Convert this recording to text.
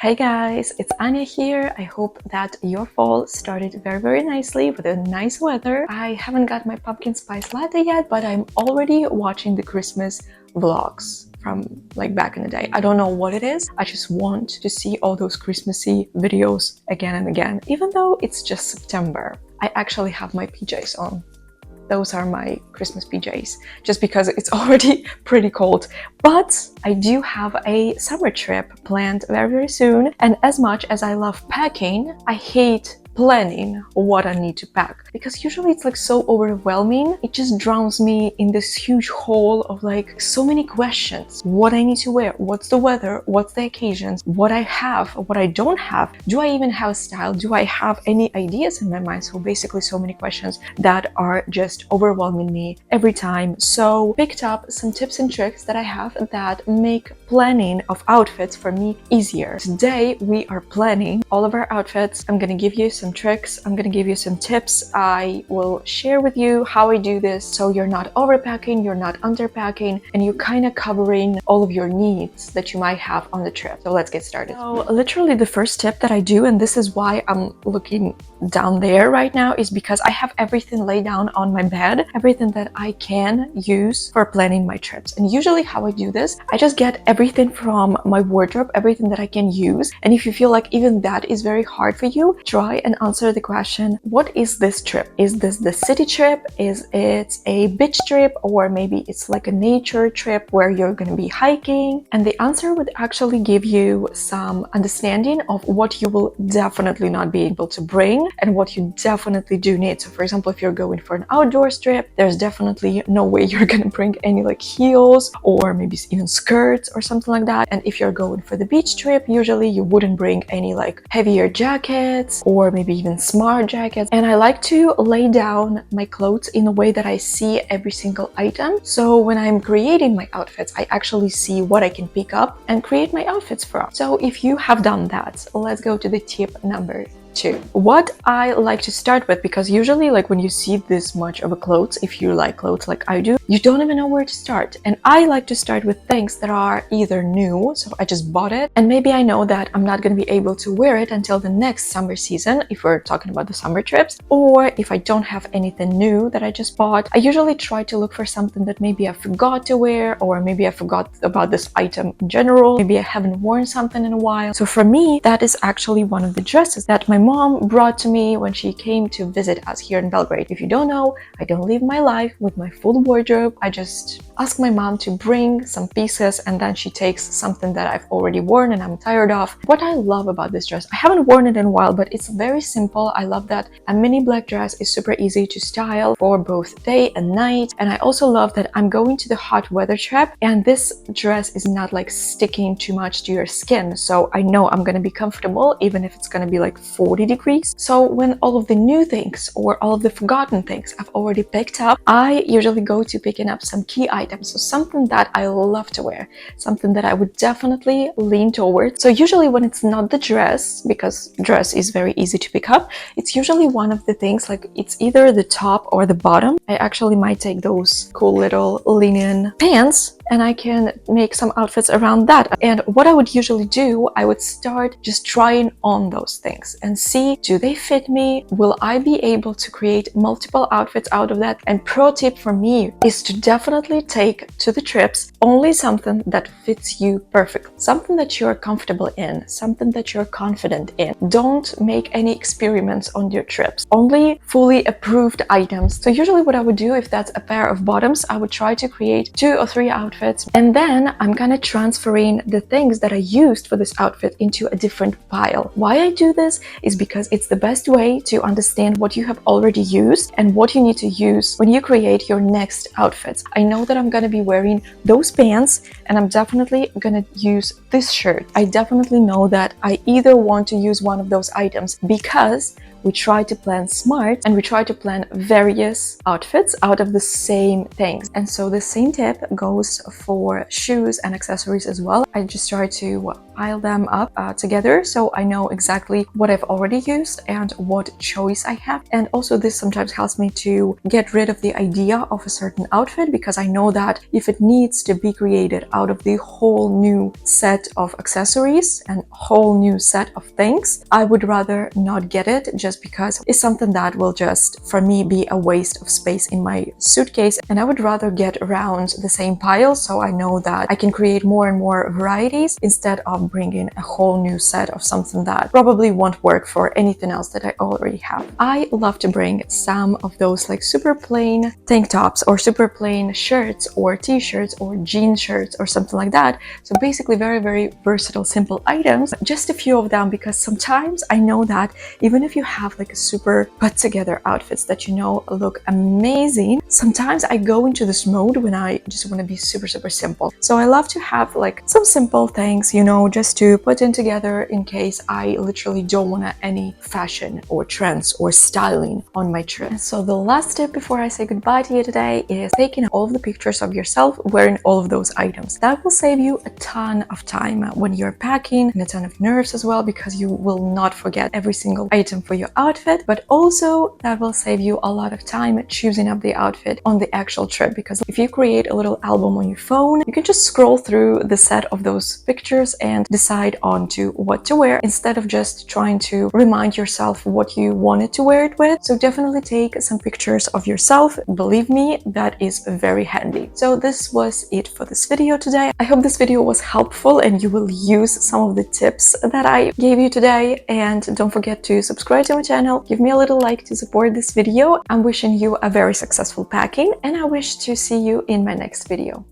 Hey guys, it's Anya here. I hope that your fall started very nicely with a nice weather. I haven't got my pumpkin spice latte yet, but I'm already watching the Christmas vlogs from like back in the day. I don't know what it is. I just want to see all those Christmassy videos again and again. Even though it's just September, I actually have my PJs on. Those are my Christmas PJs, just because it's already pretty cold. But I do have a summer trip planned very soon. And as much as I love packing, I hate planning what I need to pack, because usually it's like so overwhelming. It just drowns me in this huge hole of like so many questions. What I need to wear, what's the weather, what's the occasions, what I have, what I don't have, do I even have style, do I have any ideas in my mind? So basically so many questions that are just overwhelming me every time. So picked up some tips and tricks that I have that make planning of outfits for me easier. Today we are planning all of our outfits. I'm gonna give you some tricks, I'm gonna give you some tips. I will share with you how I do this so you're not overpacking, you're not underpacking, and you're kind of covering all of your needs that you might have on the trip. So let's get started. So literally the first tip that I do, and this is why I'm looking down there right now, is because I have everything laid down on my bed, everything that I can use for planning my trips. And usually how I do this, I just get everything from my wardrobe, everything that I can use. And if you feel like even that is very hard for you, try and answer the question, what is this trip? Is this the city trip? Is it a beach trip? Or maybe it's like a nature trip where you're going to be hiking? And the answer would actually give you some understanding of what you will definitely not be able to bring and what you definitely do need. So for example, if you're going for an outdoors trip, there's definitely no way you're going to bring any like heels or maybe even skirts or something like that. And if you're going for the beach trip, usually you wouldn't bring any like heavier jackets or maybe even smart jackets. And I like to lay down my clothes in a way that I see every single item. So when I'm creating my outfits, I actually see what I can pick up and create my outfits from. So if you have done that, let's go to the tip number 2. What I like to start with, because usually like when you see this much of a clothes, if you like clothes like I do, you don't even know where to start. And I like to start with things that are either new, so I just bought it, and maybe I know that I'm not going to be able to wear it until the next summer season, if we're talking about the summer trips, or if I don't have anything new that I just bought, I usually try to look for something that maybe I forgot to wear, or maybe I forgot about this item in general, maybe I haven't worn something in a while. So for me, that is actually one of the dresses that my mom brought to me when she came to visit us here in Belgrade. If you don't know, I don't live my life with my full wardrobe. I just ask my mom to bring some pieces, and then she takes something that I've already worn and I'm tired of. What I love about this dress, I haven't worn it in a while, but it's very simple. I love that a mini black dress is super easy to style for both day and night. And I also love that I'm going to the hot weather trip, and this dress is not like sticking too much to your skin. So I know I'm gonna be comfortable even if it's gonna be like 40 degrees. So when all of the new things or all of the forgotten things I've already picked up, I usually go to picking up some key items. So something that I love to wear, something that I would definitely lean towards. So usually when it's not the dress, because dress is very easy to pick up, it's usually one of the things, like it's either the top or the bottom. I actually might take those cool little linen pants and I can make some outfits around that. And what I would usually do, I would start just trying on those things and see, do they fit me? Will I be able to create multiple outfits out of that? And pro tip for me is to definitely take to the trips only something that fits you perfectly, something that you're comfortable in, something that you're confident in. Don't make any experiments on your trips, only fully approved items. So usually what I would do, if that's a pair of bottoms, I would try to create 2 or 3 outfits, and then I'm gonna transferring the things that I used for this outfit into a different pile. Why I do this is because it's the best way to understand what you have already used and what you need to use when you create your next outfits. I know that I'm gonna be wearing those pants, and I'm definitely gonna use this shirt. I definitely know that I either want to use one of those items, because we try to plan smart and we try to plan various outfits out of the same things. And so the same tip goes for shoes and accessories as well. I just try to pile them up together so I know exactly what I've already used and what choice I have. And also this sometimes helps me to get rid of the idea of a certain outfit, because I know that if it needs to be created out of the whole new set of accessories and whole new set of things, I would rather not get it, just because it's something that will just, for me, be a waste of space in my suitcase. And I would rather get around the same pile so I know that I can create more and more varieties instead of bringing a whole new set of something that probably won't work for anything else that I already have. I love to bring some of those like super plain tank tops or super plain shirts or t-shirts or jean shirts or something like that. So basically very versatile, simple items, just a few of them, because sometimes I know that even if you have like a super put together outfits that you know look amazing, sometimes I go into this mode when I just want to be super simple. So I love to have like some simple things, you know, just to put in together in case I literally don't want any fashion or trends or styling on my trip. And so the last tip before I say goodbye to you today is taking all of the pictures of yourself wearing all of those items. That will save you a ton of time when you're packing, and a ton of nerves as well, because you will not forget every single item for your outfit. But also that will save you a lot of time choosing up the outfit on the actual trip, because if you create a little album on your phone, you can just scroll through the set of those pictures and decide on to what to wear, instead of just trying to remind yourself what you wanted to wear it with. So definitely take some pictures of yourself. Believe me, that is very handy. So this was it for this video today. I hope this video was helpful and you will use some of the tips that I gave you today. And don't forget to subscribe to my channel, give me a little like to support this video. I'm wishing you a very successful packing, and I wish to see you in my next video.